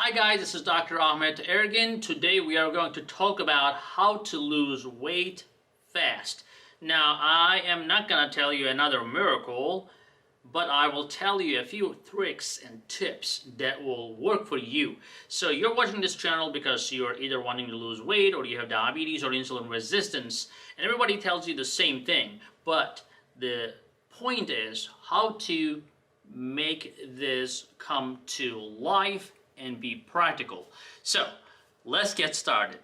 Hi guys, this is Dr. Ahmed Ergin. Today we are going to talk about how to lose weight fast. Now, I am not going to tell you another miracle, but I will tell you a few tricks and tips that will work for you. So you're watching this channel because you're either wanting to lose weight or you have diabetes or insulin resistance, and everybody tells you the same thing. But the point is how to make this come to life and be practical. So let's get started.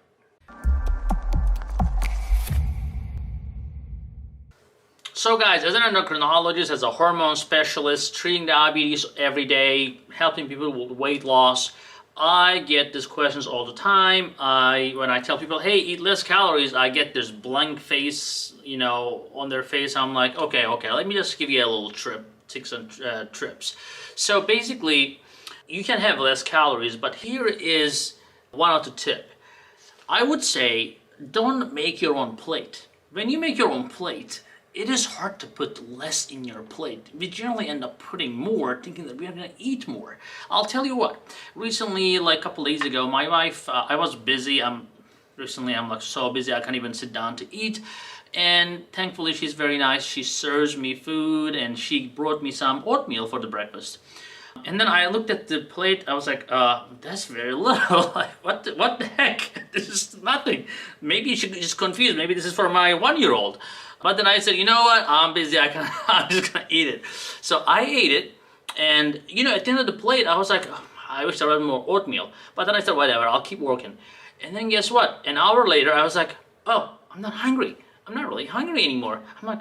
So guys, as an endocrinologist, as a hormone specialist, treating diabetes every day, helping people with weight loss, I get these questions all the time. When I tell people, hey, eat less calories, I get this blank face, on their face. I'm like, okay, let me just give you a little take some trips. So basically, you can have less calories, but here is one other tip. I would say don't make your own plate. When you make your own plate, it is hard to put less in your plate. We generally end up putting more, thinking that we are going to eat more. I'll tell you what, recently, like a couple days ago, my wife, I was busy. I'm like so busy I can't even sit down to eat. And thankfully she's very nice. She serves me food and she brought me some oatmeal for the breakfast. And then I looked at the plate, I was like, that's very little. Like, what the heck? This is nothing. Maybe she just confused. Maybe this is for my 1-year-old. But then I said, you know what? I'm busy. I'm just gonna eat it. So I ate it, and at the end of the plate, I was like, oh, I wish there was more oatmeal. But then I said, whatever, I'll keep working. And then guess what? An hour later, I was like, oh, I'm not hungry. I'm not really hungry anymore. I'm like,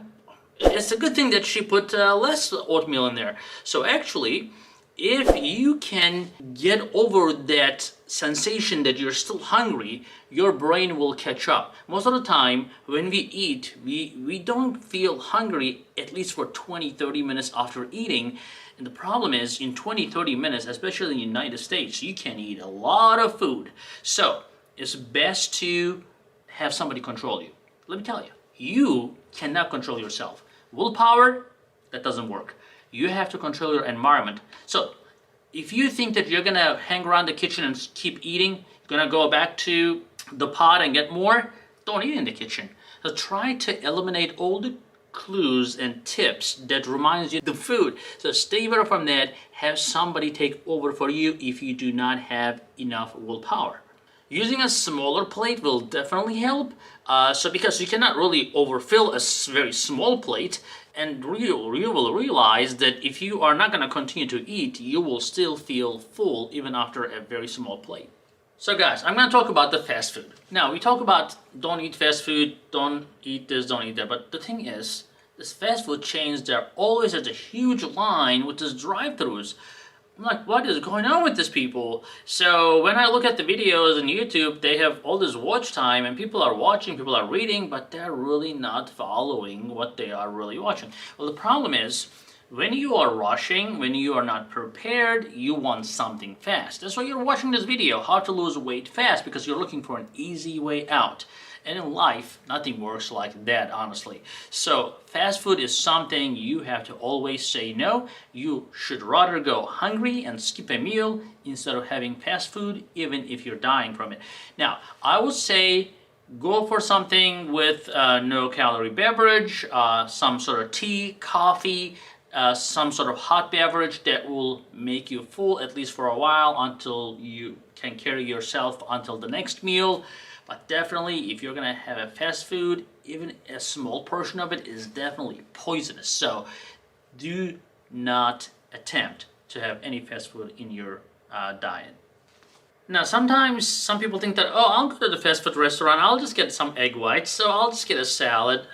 it's a good thing that she put less oatmeal in there. So actually, if you can get over that sensation that you're still hungry, your brain will catch up. Most of the time, when we eat, we don't feel hungry at least for 20-30 minutes after eating. And the problem is, in 20-30 minutes, especially in the United States, you can eat a lot of food. So it's best to have somebody control you. Let me tell you, you cannot control yourself. Willpower, that doesn't work. You have to control your environment. So if you think that you're gonna hang around the kitchen and keep eating, you're gonna go back to the pot and get more, don't eat in the kitchen. So try to eliminate all the clues and tips that reminds you of the food. So stay away from that. Have somebody take over for you if you do not have enough willpower. Using a smaller plate will definitely help. Because you cannot really overfill a very small plate, and you will realize that if you are not going to continue to eat, you will still feel full even after a very small plate. So guys, I'm going to talk about the fast food. Now, we talk about don't eat fast food, don't eat this, don't eat that. But the thing is, this fast food chains, they're always at a huge line with these drive-thrus. I'm like, what is going on with these people? So when I look at the videos on YouTube, they have all this watch time and people are watching, people are reading, but they're really not following what they are really watching. Well, the problem is, when you are rushing, when you are not prepared, you want something fast. That's why you're watching this video, how to lose weight fast, because you're looking for an easy way out. And in life, nothing works like that, honestly. So fast food is something you have to always say no. You should rather go hungry and skip a meal instead of having fast food, even if you're dying from it. Now, I would say go for something with no calorie beverage, some sort of tea, coffee, some sort of hot beverage that will make you full at least for a while until you can carry yourself until the next meal. But definitely, if you're gonna have a fast food, even a small portion of it is definitely poisonous. So do not attempt to have any fast food in your diet. Now, sometimes some people think that, oh, I'll go to the fast food restaurant, I'll just get some egg whites, so I'll just get a salad.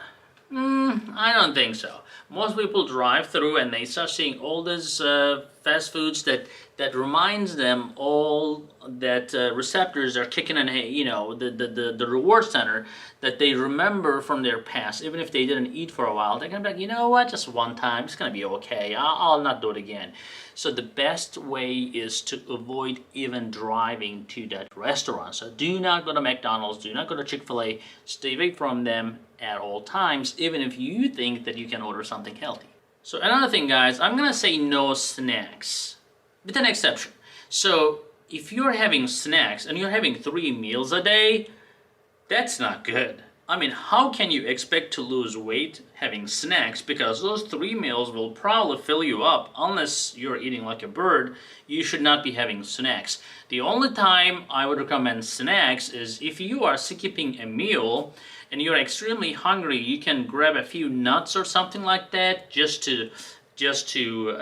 I don't think so. Most people drive through and they start seeing all these fast foods that reminds them all that receptors are kicking in, the reward center that they remember from their past. Even if they didn't eat for a while, they're gonna be like, you know what, just one time, it's gonna be okay. I'll not do it again. So the best way is to avoid even driving to that restaurant. So do not go to McDonald's, do not go to Chick-fil-A, stay away from them at all times, even if you think that you can order something healthy. So another thing, guys, I'm gonna say no snacks, with an exception. So if you're having snacks and you're having 3 meals a day, that's not good. I mean, how can you expect to lose weight having snacks? Because those 3 meals will probably fill you up. Unless you're eating like a bird, you should not be having snacks. The only time I would recommend snacks is if you are skipping a meal and you're extremely hungry, you can grab a few nuts or something like that just to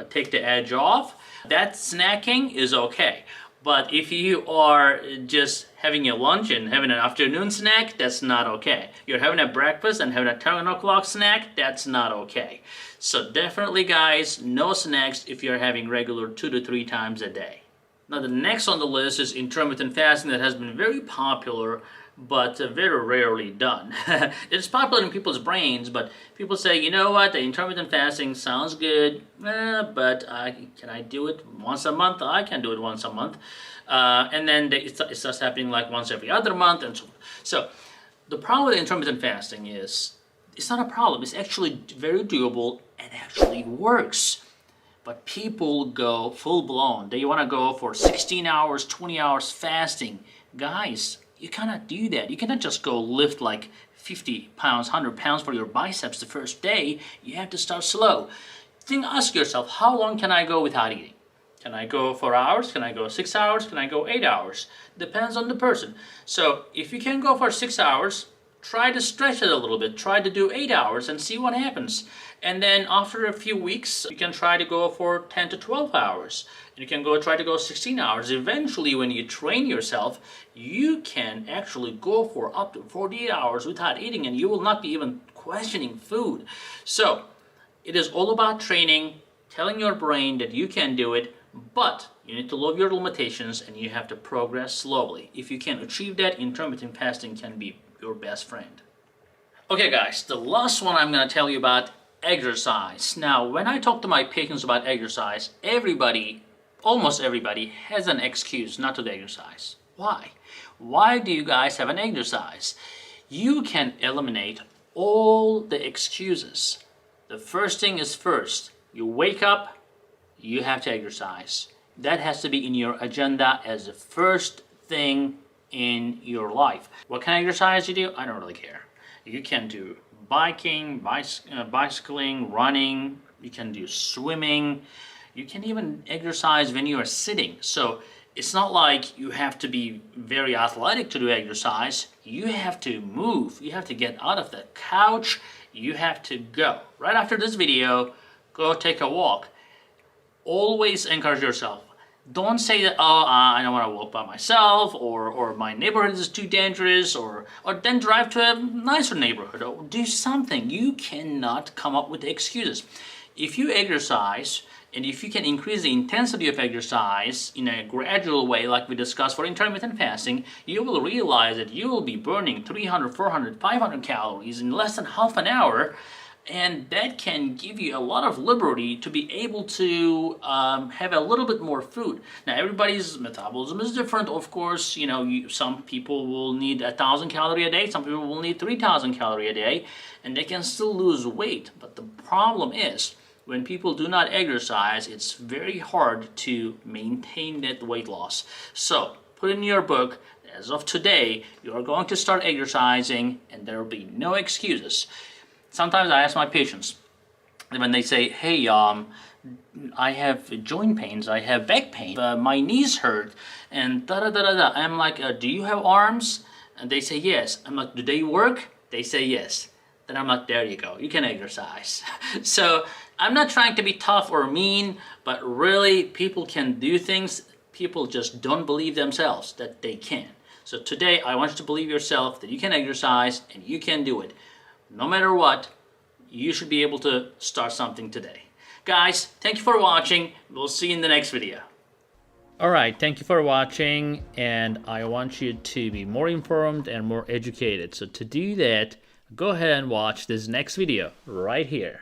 take the edge off. That snacking is okay. But if you are just having a lunch and having an afternoon snack, that's not okay. You're having a breakfast and having a 10 o'clock snack, that's not okay. So definitely, guys, no snacks if you're having regular 2 to 3 times a day. Now the next on the list is intermittent fasting, that has been very popular but very rarely done. It's popular in people's brains, but people say, you know what, the intermittent fasting sounds good, but can I do it once a month? I can do it once a month. And then it starts happening like once every other month and so on. So the problem with intermittent fasting is, it's not a problem, it's actually very doable and actually works. But people go full blown. They want to go for 16 hours, 20 hours fasting. Guys, you cannot do that. You cannot just go lift like 50 pounds, 100 pounds for your biceps the first day. You have to start slow. Ask yourself, how long can I go without eating? Can I go 4 hours? Can I go 6 hours? Can I go 8 hours? Depends on the person. So if you can go for 6 hours, try to stretch it a little bit. Try to do 8 hours and see what happens. And then after a few weeks, you can try to go for 10 to 12 hours. You can try to go 16 hours. Eventually, when you train yourself, you can actually go for up to 48 hours without eating, and you will not be even questioning food. So it is all about training, telling your brain that you can do it, but you need to love your limitations and you have to progress slowly. If you can achieve that, intermittent fasting can be your best friend. Okay guys, the last one I'm going to tell you about, exercise. Now, when I talk to my patients about exercise, almost everybody has an excuse not to exercise. Why? Why do you guys have an exercise? You can eliminate all the excuses. The first thing is first. You wake up, you have to exercise. That has to be in your agenda as the first thing in your life. What kind of exercise you do? I don't really care. You can do biking, bicycling, running, you can do swimming, you can even exercise when you are sitting. So it's not like you have to be very athletic to do exercise. You have to move, you have to get out of the couch, you have to go. Right after this video, go take a walk. Always encourage yourself. Don't say that, oh, I don't want to walk by myself, or my neighborhood is too dangerous, or then drive to a nicer neighborhood, or do something. You cannot come up with excuses. If you exercise, and if you can increase the intensity of exercise in a gradual way, like we discussed for intermittent fasting, you will realize that you will be burning 300, 400, 500 calories in less than half an hour, and that can give you a lot of liberty to be able to have a little bit more food. Now, everybody's metabolism is different, of course. You know, some people will need 1,000 calories a day, some people will need 3,000 calories a day, and they can still lose weight. But the problem is, when people do not exercise, it's very hard to maintain that weight loss. So, put in your book, as of today, you are going to start exercising, and there will be no excuses. Sometimes I ask my patients, when they say, hey, I have joint pains, I have back pain, my knees hurt, and da-da-da-da-da. I'm like, do you have arms? And they say yes. I'm like, do they work? They say yes. Then I'm like, there you go, you can exercise. So I'm not trying to be tough or mean, but really people can do things. People just don't believe themselves that they can. So today I want you to believe yourself that you can exercise and you can do it. No matter what, you should be able to start something today. Guys, thank you for watching. We'll see you in the next video. Alright, thank you for watching, and I want you to be more informed and more educated. So to do that, go ahead and watch this next video right here.